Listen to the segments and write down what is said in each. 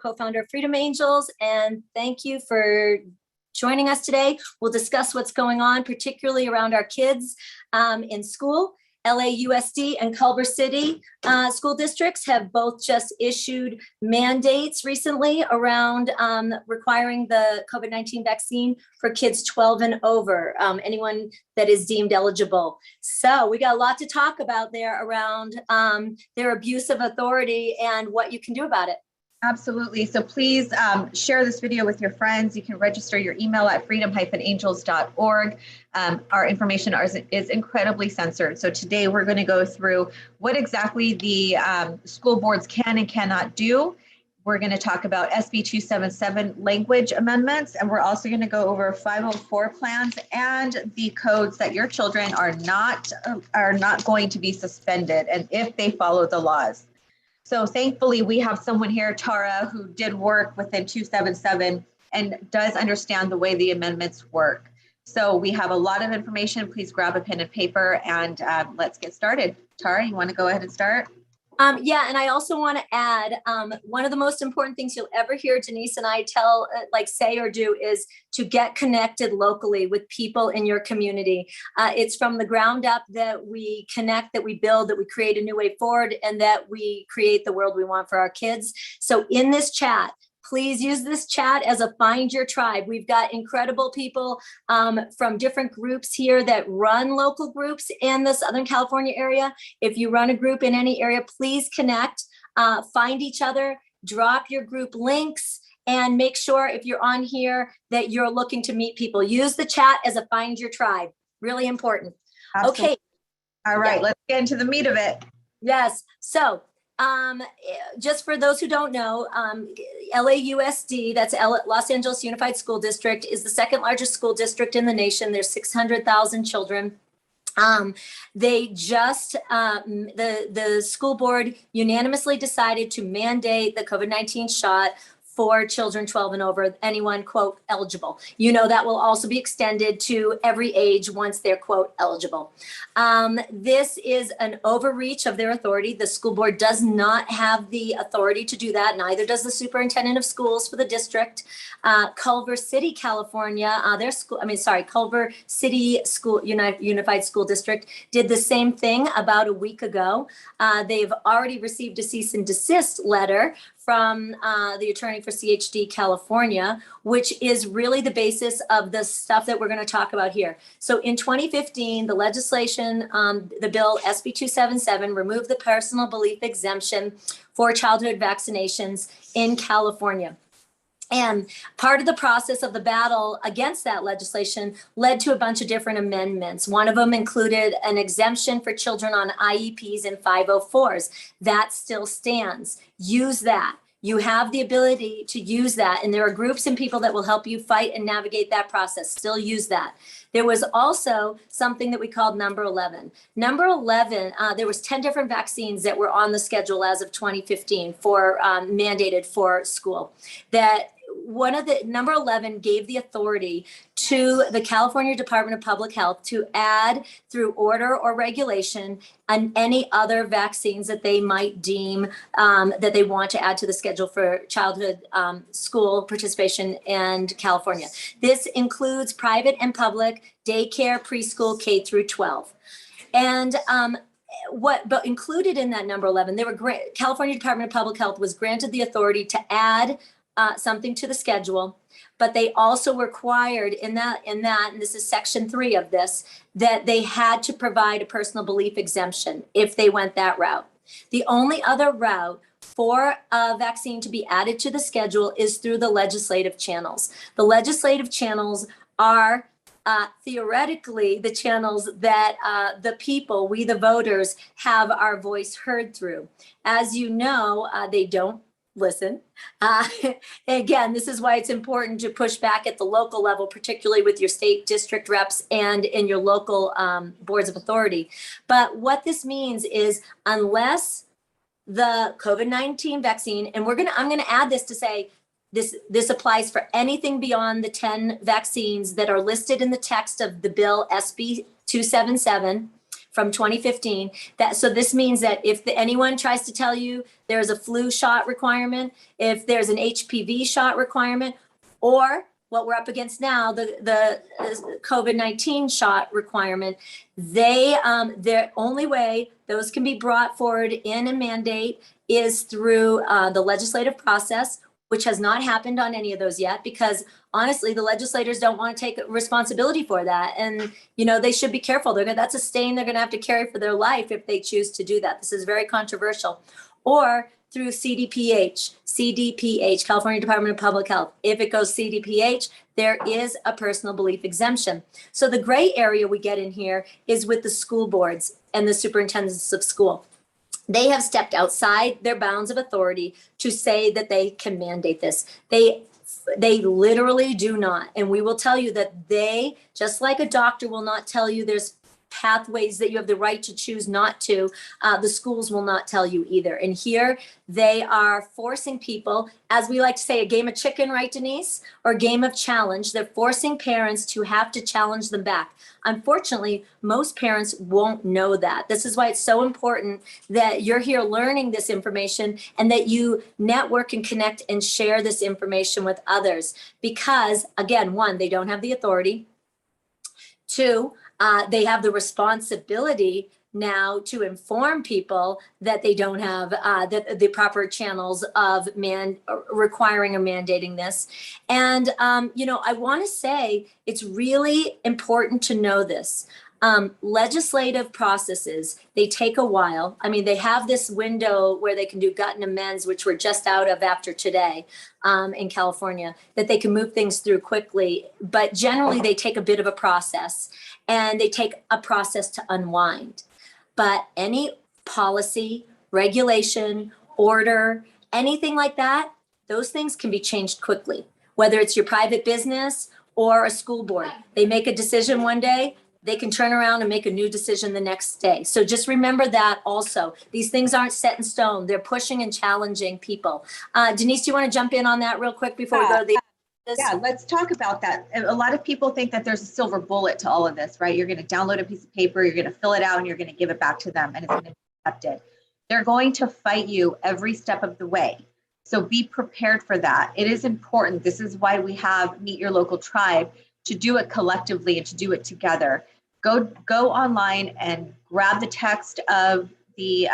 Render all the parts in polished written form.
co-founder of Freedom Angels, and thank you for joining us today. We'll discuss what's going on, particularly around our kids in school. LAUSD and Culver City school districts have both just issued mandates recently around requiring the COVID-19 vaccine for kids 12 and over, anyone that is deemed eligible. So we got a lot to talk about there around their abuse of authority and what you can do about it. Absolutely. So please share this video with your friends. You can register your email at freedom-angels.org. Our information is incredibly censored. So today we're going to go through what exactly the school boards can and cannot do. We're going to talk about SB 277 language amendments, and we're also going to go over 504 plans and the codes that your children are not going to be suspended, and if they follow the laws. So thankfully, we have someone here, Tara, who did work within 277 and does understand the way the amendments work. So we have a lot of information. Please grab a pen and paper and let's get started. Tara, you want to go ahead and start? Yeah, and I also want to add, one of the most important things you'll ever hear Denise and I say or do is to get connected locally with people in your community. It's from the ground up that we connect, that we build, that we create a new way forward, and that we create the world we want for our kids. So in this chat, please use this chat as a find your tribe. We've got incredible people from different groups here that run local groups in the Southern California area. If you run a group in any area, please connect, find each other, drop your group links, and make sure if you're on here that you're looking to meet people. Use the chat as a find your tribe. Really important. Absolutely. Okay. All right, Let's get into the meat of it. Yes. So just for those who don't know, LAUSD, that's Los Angeles Unified School District, is the second largest school district in the nation. There's 600,000 children. They just, the school board unanimously decided to mandate the COVID-19 shot for children 12 and over, anyone, quote, eligible. You know, that will also be extended to every age once they're, quote, eligible. This is an overreach of their authority. The school board does not have the authority to do that. Neither does the superintendent of schools for the district. Culver City, California, Culver City School Unified School District did the same thing about a week ago. They've already received a cease and desist letter from the attorney for CHD California, which is really the basis of the stuff that we're going to talk about here. So in 2015, the legislation, the bill SB 277, removed the personal belief exemption for childhood vaccinations in California. And part of the process of the battle against that legislation led to a bunch of different amendments. One of them included an exemption for children on IEPs and 504s. That still stands. Use that. You have the ability to use that. And there are groups and people that will help you fight and navigate that process. Still use that. There was also something that we called number 11. Number 11, there was 10 different vaccines that were on the schedule as of 2015 for mandated for school. That one of the number 11 gave the authority to the California Department of Public Health to add through order or regulation and any other vaccines that they might deem that they want to add to the schedule for childhood school participation in California. This includes private and public daycare, preschool, K through 12. And but included in that number 11, they were California Department of Public Health was granted the authority to add something to the schedule, but they also were required in that, and this is section 3 of this, that they had to provide a personal belief exemption if they went that route. The only other route for a vaccine to be added to the schedule is through the legislative channels. The legislative channels are theoretically the channels that the people, we the voters, have our voice heard through. As you know, they don't listen. Again, this is why it's important to push back at the local level, particularly with your state district reps and in your local boards of authority. But what this means is unless the COVID-19 vaccine, and I'm going to add this to say, this applies for anything beyond the 10 vaccines that are listed in the text of the bill SB 277, from 2015. So this means that if anyone tries to tell you there's a flu shot requirement, if there's an HPV shot requirement, or what we're up against now, the COVID-19 shot requirement, their only way those can be brought forward in a mandate is through the legislative process, which has not happened on any of those yet, because honestly, the legislators don't want to take responsibility for that. And, they should be careful. That's a stain they're going to have to carry for their life if they choose to do that. This is very controversial. Or through CDPH, California Department of Public Health. If it goes CDPH, there is a personal belief exemption. So the gray area we get in here is with the school boards and the superintendents of school. They have stepped outside their bounds of authority to say that they can mandate this. They literally do not. And we will tell you that they, just like a doctor will not tell you there's pathways that you have the right to choose not to, the schools will not tell you either. And here they are forcing people, as we like to say, a game of chicken, right, Denise? Or a game of challenge. They're forcing parents to have to challenge them back. Unfortunately, most parents won't know that. This is why it's so important that you're here learning this information and that you network and connect and share this information with others. Because again, one, they don't have the authority. Two, they have the responsibility now to inform people that they don't have the proper channels of requiring or mandating this. And, I want to say it's really important to know this. Legislative processes, they take a while. I mean, they have this window where they can do gut and amends, which we're just out of after today in California, that they can move things through quickly. But generally, they take a bit of a process, and they take a process to unwind. But any policy, regulation, order, anything like that, those things can be changed quickly, whether it's your private business or a school board. They make a decision one day, they can turn around and make a new decision the next day. So just remember that also. These things aren't set in stone. They're pushing and challenging people. Denise, do you want to jump in on that real quick before we go to the Yeah, let's talk about that. A lot of people think that there's a silver bullet to all of this, right? You're going to download a piece of paper, you're going to fill it out, and you're going to give it back to them, and it's going to be accepted. They're going to fight you every step of the way. So be prepared for that. It is important. This is why we have Meet Your Local Tribe, to do it collectively and to do it together. Go online and grab the text of the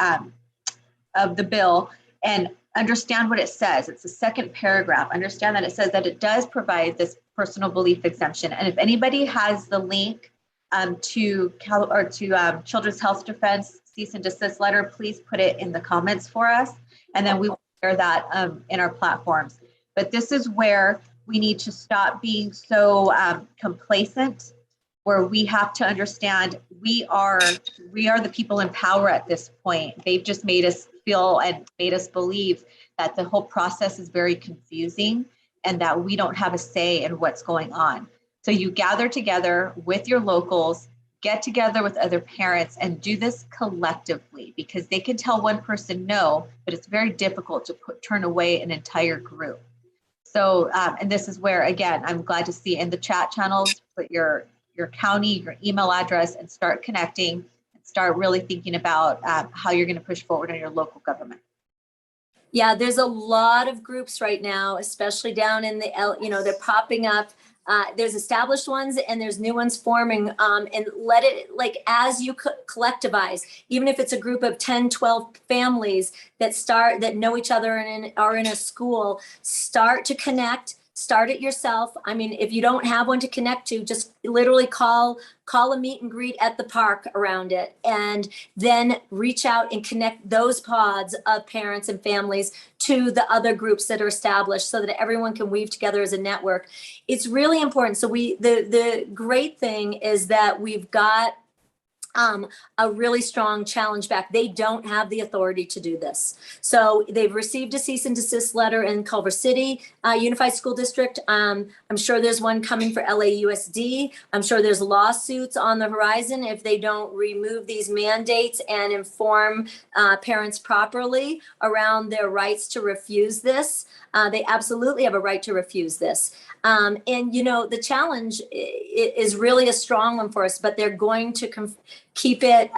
bill and understand what it says. It's the second paragraph. Understand that it says that it does provide this personal belief exemption. And if anybody has the link to Children's Health Defense cease and desist letter, please put it in the comments for us, and then we will share that in our platforms. But this is where we need to stop being so complacent, where we have to understand we are the people in power at this point. They've just made us feel and made us believe that the whole process is very confusing and that we don't have a say in what's going on. So you gather together with your locals, get together with other parents, and do this collectively, because they can tell one person no, but it's very difficult to turn away an entire group. So, and this is where, again, I'm glad to see in the chat channels, put your county, your email address, and start connecting and start really thinking about how you're going to push forward on your local government. Yeah, there's a lot of groups right now, especially down in they're popping up. There's established ones and there's new ones forming, and let it, like, as you collectivize, even if it's a group of 10, 12 families that know each other and are in a school, start to connect. Start it yourself. I mean, if you don't have one to connect to, just literally call a meet and greet at the park around it, and then reach out and connect those pods of parents and families to the other groups that are established, so that everyone can weave together as a network. It's really important. So the great thing is that we've got a really strong challenge back. They don't have the authority to do this. So they've received a cease and desist letter in Culver City Unified School District. I'm sure there's one coming for LAUSD. I'm sure there's lawsuits on the horizon if they don't remove these mandates and inform parents properly around their rights to refuse this. They absolutely have a right to refuse this. And, you know, the challenge is really a strong one for us, but they're going to keep it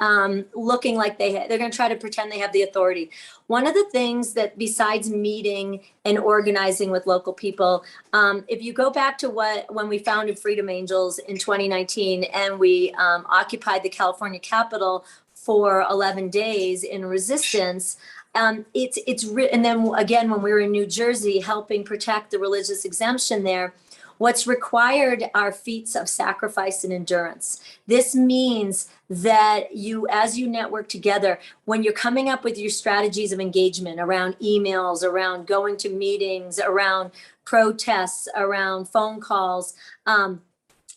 looking like they're going to try to pretend they have the authority. One of the things that, besides meeting and organizing with local people, if you go back to when we founded Freedom Angels in 2019 and we occupied the California Capitol for 11 days in resistance, and then again, when we were in New Jersey, helping protect the religious exemption there, what's required are feats of sacrifice and endurance. This means that as you network together, when you're coming up with your strategies of engagement around emails, around going to meetings, around protests, around phone calls,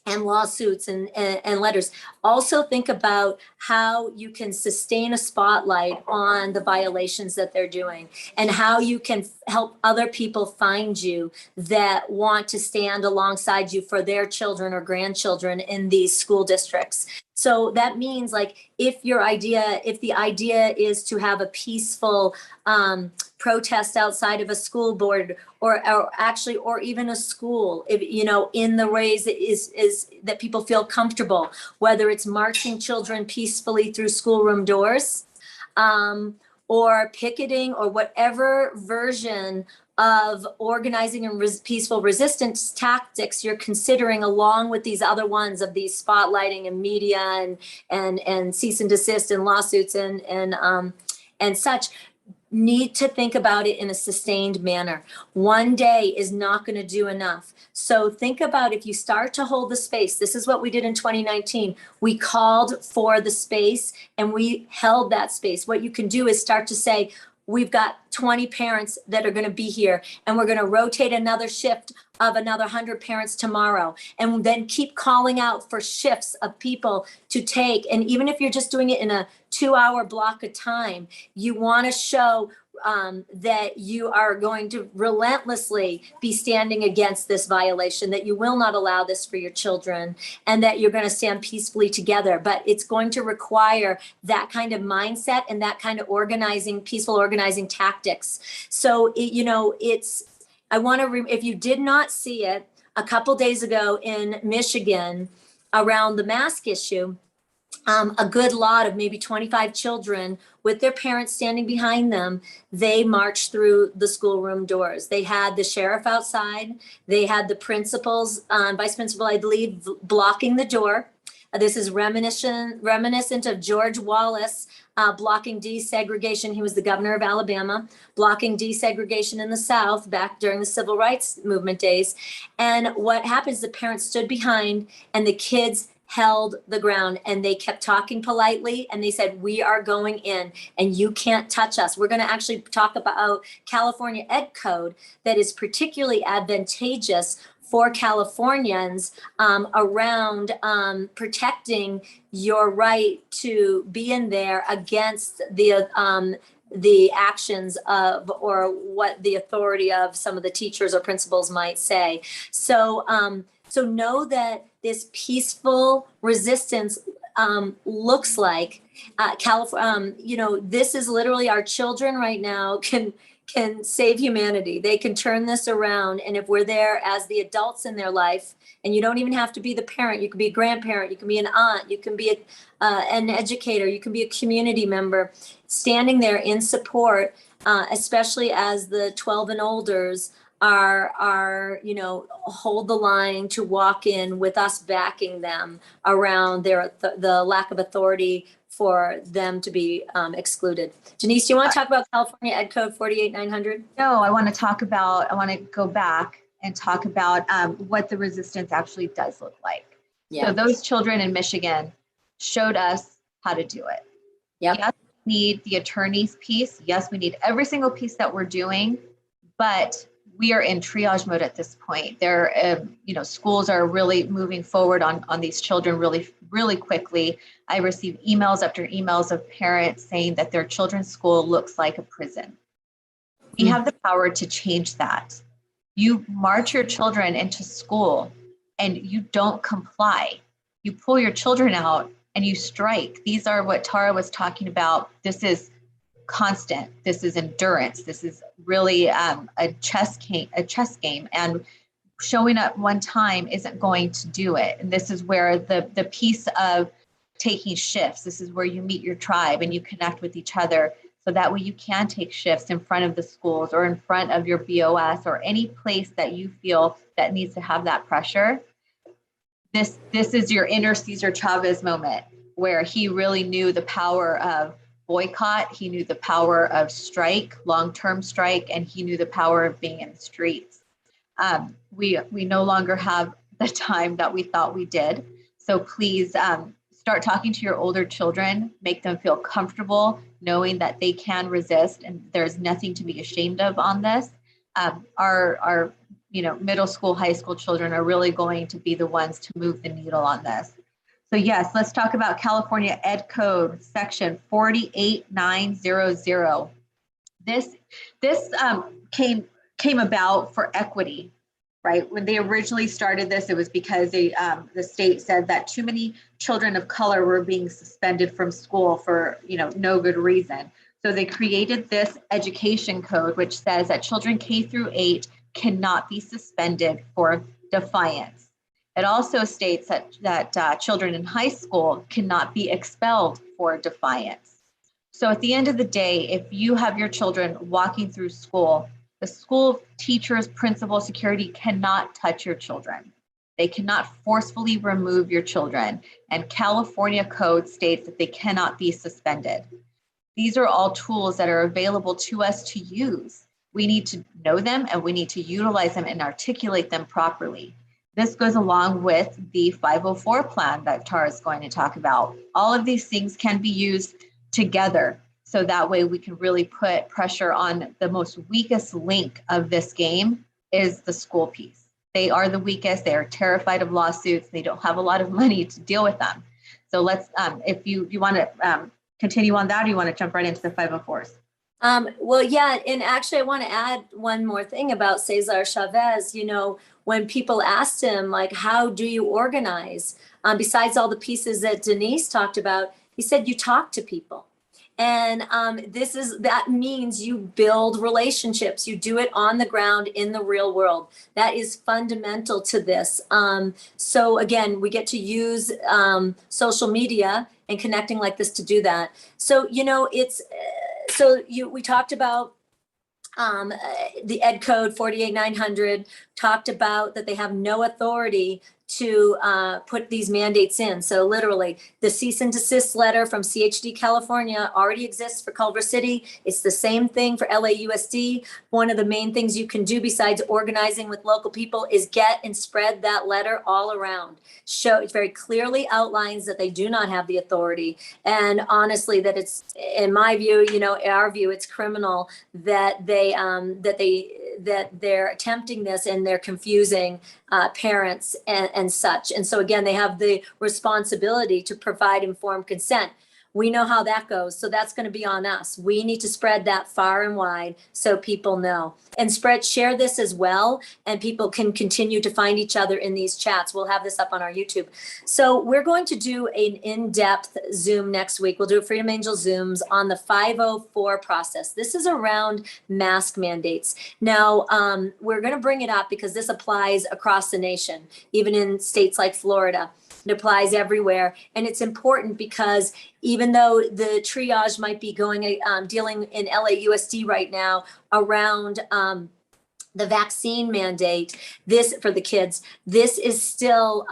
and lawsuits and letters. Also think about how you can sustain a spotlight on the violations that they're doing and how you can help other people find you that want to stand alongside you for their children or grandchildren in these school districts. So that means, like, if the idea is to have a peaceful protest outside of a school board or even a school, in the ways is that people feel comfortable, whether it's marching children peacefully through schoolroom doors, or picketing, or whatever version of organizing and peaceful resistance tactics you're considering, along with these other ones of these spotlighting and media and cease and desist and lawsuits and such. Need to think about it in a sustained manner. One day is not going to do enough. So think about, if you start to hold the space, this is what we did in 2019. We called for the space and we held that space. What you can do is start to say, we've got 20 parents that are going to be here, and we're going to rotate another shift of another 100 parents tomorrow, and then keep calling out for shifts of people to take. And even if you're just doing it in a 2-hour block of time, you want to show that you are going to relentlessly be standing against this violation, that you will not allow this for your children, and that you're going to stand peacefully together. But it's going to require that kind of mindset and that kind of peaceful organizing tactics. So, I want to, if you did not see it, a couple days ago in Michigan around the mask issue, a good lot of maybe 25 children with their parents standing behind them, they marched through the schoolroom doors. They had the sheriff outside. They had the principals, vice principal, I believe, blocking the door. This is reminiscent of George Wallace blocking desegregation. He was the governor of Alabama, blocking desegregation in the South back during the civil rights movement days. And what happens, the parents stood behind and the kids held the ground, and they kept talking politely, and they said, we are going in and you can't touch us. We're going to actually talk about California Ed Code that is particularly advantageous for Californians around protecting your right to be in there against the actions of, or what the authority of some of the teachers or principals might say. So know that this peaceful resistance looks like California. This is literally, our children right now can save humanity. They can turn this around. And if we're there as the adults in their life, and you don't even have to be the parent, you can be a grandparent, you can be an aunt, you can be an educator, you can be a community member, standing there in support, especially as the 12 and olders are hold the line to walk in with us backing them around the lack of authority for them to be excluded. Denise, do you want to talk about California Ed Code 48900? No, I want to go back and talk about what the resistance actually does look like. Yeah. So those children in Michigan showed us how to do it. Yep. Yes, we need the attorney's piece. Yes, we need every single piece that we're doing, but we are in triage mode at this point. Schools are really moving forward on these children really, really quickly. I receive emails after emails of parents saying that their children's school looks like a prison. We have the power to change that. You march your children into school and you don't comply. You pull your children out and you strike. These are what Tara was talking about. This is constant. This is endurance. This is really a chess game. And showing up one time isn't going to do it. And this is where the piece of taking shifts, this is where you meet your tribe and you connect with each other. So that way you can take shifts in front of the schools or in front of your BOS or any place that you feel that needs to have that pressure. This is your inner Cesar Chavez moment, where he really knew the power of boycott. He knew the power of strike, long-term strike, and he knew the power of being in the streets. We no longer have the time that we thought we did. So please start talking to your older children, make them feel comfortable knowing that they can resist and there's nothing to be ashamed of on this. Our middle school, high school children are really going to be the ones to move the needle on this. So yes, let's talk about California Ed Code section 48900. This came about for equity, right? When they originally started this, it was because the state said that too many children of color were being suspended from school for no good reason. So they created this education code, which says that children K through 8 cannot be suspended for defiance. It also states that children in high school cannot be expelled for defiance. So at the end of the day, if you have your children walking through school, the school teachers, principal, security cannot touch your children. They cannot forcefully remove your children. And California code states that they cannot be suspended. These are all tools that are available to us to use. We need to know them and we need to utilize them and articulate them properly. This goes along with the 504 plan that Tara is going to talk about. All of these things can be used together. So that way we can really put pressure on the most weakest link of this game is the school piece. They are the weakest. They are terrified of lawsuits. They don't have a lot of money to deal with them. So let's, if you want to continue on that, or you want to jump right into the 504s? Well, yeah, and actually I want to add one more thing about Cesar Chavez. When people asked him, like, how do you organize? Besides all the pieces that Denise talked about, he said, you talk to people. And that means you build relationships. You do it on the ground in the real world. That is fundamental to this. So again, we get to use social media and connecting like this to do that. So, we talked about the Ed Code 48900 talked about that they have no authority to put these mandates in. So literally, the cease and desist letter from CHD California already exists for Culver City. It's the same thing for LAUSD. One of the main things you can do besides organizing with local people is get and spread that letter all around. It very clearly outlines that they do not have the authority. And honestly, that it's, in my view, our view, it's criminal that they're attempting this and they're confusing parents and such. And so again, they have the responsibility to provide informed consent. We know how that goes. So that's going to be on us. We need to spread that far and wide so people know, and share this as well. And people can continue to find each other in these chats. We'll have this up on our YouTube. So we're going to do an in-depth Zoom next week. We'll do a Freedom Angel Zooms on the 504 process. This is around mask mandates. Now, we're going to bring it up because this applies across the nation, even in states like Florida. It applies everywhere. And it's important because even though the triage might be dealing in LAUSD right now around the vaccine mandate, this for the kids, this is still,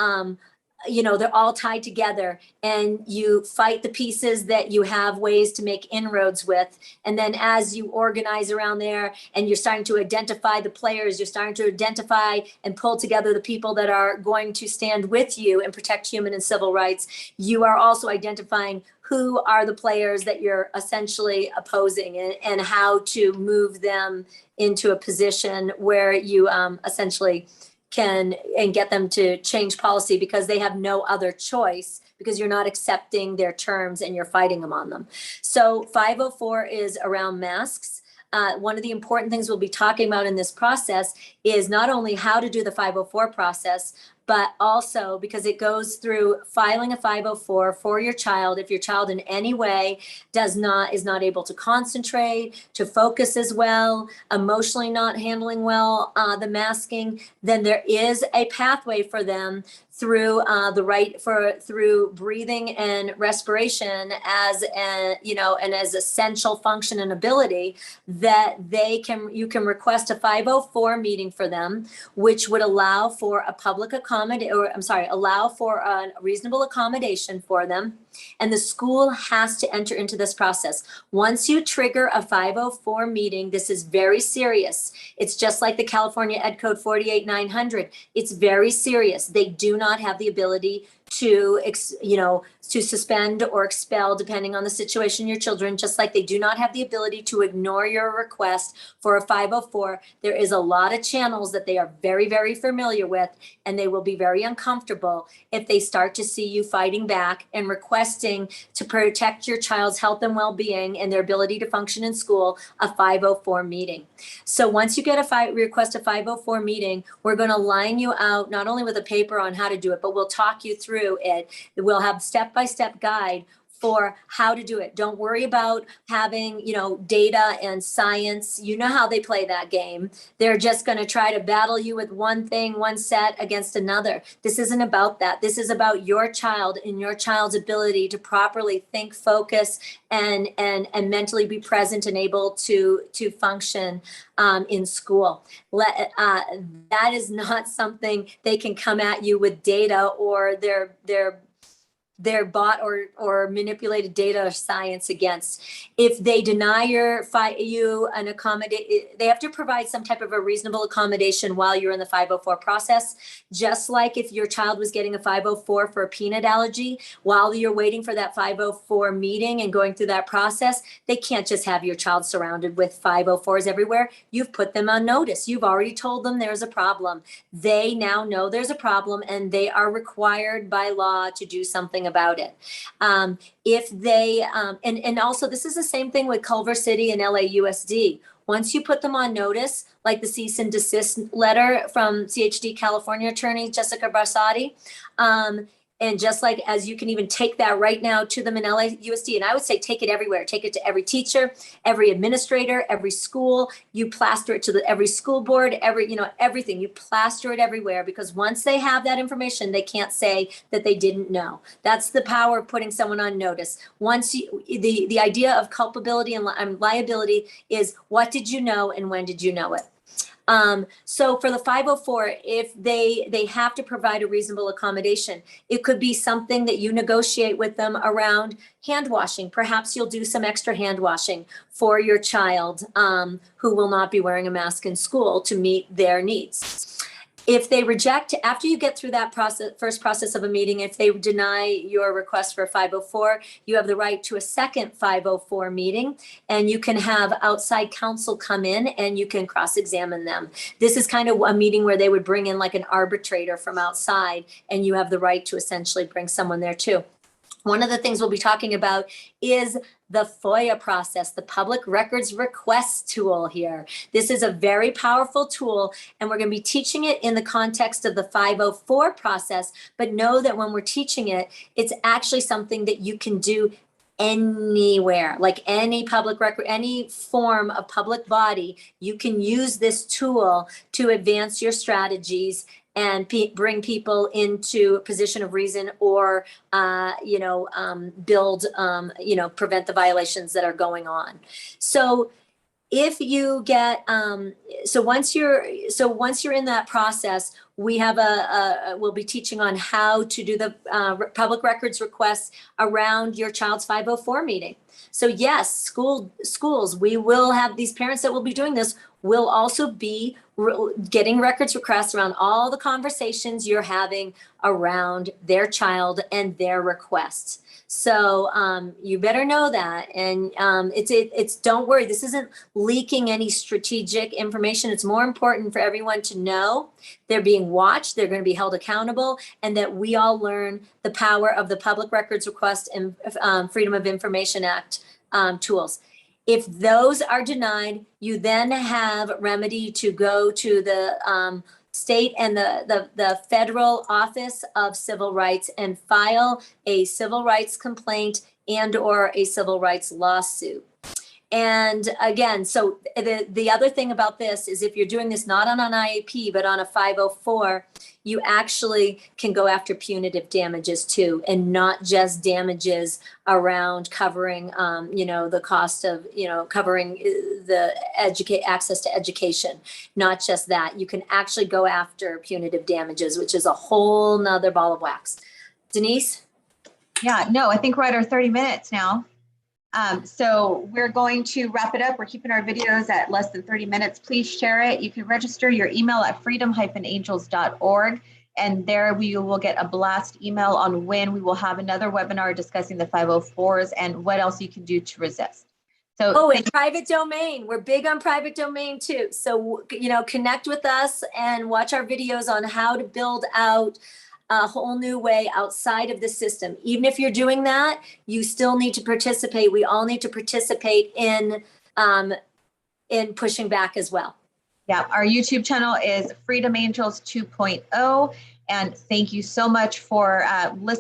they're all tied together, and you fight the pieces that you have ways to make inroads with. And then as you organize around there and you're starting to identify the players, you're starting to identify and pull together the people that are going to stand with you and protect human and civil rights, you are also identifying who are the players that you're essentially opposing and how to move them into a position where you essentially can and get them to change policy because they have no other choice, because you're not accepting their terms and you're fighting them on them. So 504 is around masks. One of the important things we'll be talking about in this process is not only how to do the 504 process, but also because it goes through filing a 504 for your child. If your child in any way is not able to concentrate, to focus as well, emotionally not handling well, the masking, then there is a pathway for them through through breathing and respiration as an as essential function and ability that you can request a 504 meeting for them, which would allow for allow for a reasonable accommodation for them. And the school has to enter into this process. Once you trigger a 504 meeting, this is very serious. It's just like the California Ed Code 48900. It's very serious. They do not have the ability to suspend or expel, depending on the situation, your children, just like they do not have the ability to ignore your request for a 504. There is a lot of channels that they are very, very familiar with, and they will be very uncomfortable if they start to see you fighting back and requesting to protect your child's health and well-being and their ability to function in school, a 504 meeting. So once you get request a 504 meeting, we're going to line you out not only with a paper on how to do it, but we'll talk you through it. We'll have step-by-step guide for how to do it. Don't worry about having, data and science. You know how they play that game. They're just going to try to battle you with one thing, one set against another. This isn't about that. This is about your child and your child's ability to properly think, focus, and mentally be present and able to function in school. That is not something they can come at you with data or their bought or manipulated data or science against. If they deny you an accommodate, they have to provide some type of a reasonable accommodation while you're in the 504 process. Just like if your child was getting a 504 for a peanut allergy, while you're waiting for that 504 meeting and going through that process, they can't just have your child surrounded with 504s everywhere. You've put them on notice. You've already told them there's a problem. They now know there's a problem, and they are required by law to do something about it. If they, and also this is the same thing with Culver City and LAUSD. Once you put them on notice, like the cease and desist letter from CHD California attorney Jessica Barsotti, and just like as you can even take that right now to them in LAUSD, and I would say take it everywhere. Take it to every teacher, every administrator, every school. You plaster it to every school board, everything. You plaster it everywhere, because once they have that information, they can't say that they didn't know. That's the power of putting someone on notice. Once the idea of culpability and liability is, what did you know and when did you know it? So for the 504, if they have to provide a reasonable accommodation, it could be something that you negotiate with them around hand washing. Perhaps you'll do some extra hand washing for your child who will not be wearing a mask in school to meet their needs. If they reject, after you get through that first process of a meeting, if they deny your request for a 504, you have the right to a second 504 meeting, and you can have outside counsel come in and you can cross-examine them. This is kind of a meeting where they would bring in like an arbitrator from outside, and you have the right to essentially bring someone there too. One of the things we'll be talking about is the FOIA process, the Public Records Request tool here. This is a very powerful tool, and we're going to be teaching it in the context of the 504 process, but know that when we're teaching it, it's actually something that you can do anywhere, like any public record, any form of public body. You can use this tool to advance your strategies and bring people into a position of reason, or build, prevent the violations that are going on. So if you get, once you're in that process, we have we'll be teaching on how to do the public records requests around your child's 504 meeting. So yes, schools, we will have these parents that will be doing this, will also be getting records requests around all the conversations you're having around their child and their requests. So you better know that. And it's don't worry, this isn't leaking any strategic information. It's more important for everyone to know they're being watched, they're going to be held accountable, and that we all learn the power of the Public Records Request and Freedom of Information Act tools. If those are denied, you then have remedy to go to the state and the federal office of civil rights and file a civil rights complaint and or a civil rights lawsuit. And again, so the other thing about this is if you're doing this not on an IAP, but on a 504, you actually can go after punitive damages too, and not just damages around covering, the cost of, covering the access to education. Not just that, you can actually go after punitive damages, which is a whole nother ball of wax. Denise? Yeah, no, I think we're at our 30 minutes now. So we're going to wrap it up. We're keeping our videos at less than 30 minutes. Please share it. You can register your email at freedom-angels.org. And there you will get a blast email on when we will have another webinar discussing the 504s and what else you can do to resist. So, and private domain. We're big on private domain too. So, connect with us and watch our videos on how to build out a whole new way outside of the system. Even if you're doing that, you still need to participate. We all need to participate in pushing back as well. Yeah, our YouTube channel is Freedom Angels 2.0. And thank you so much for listening.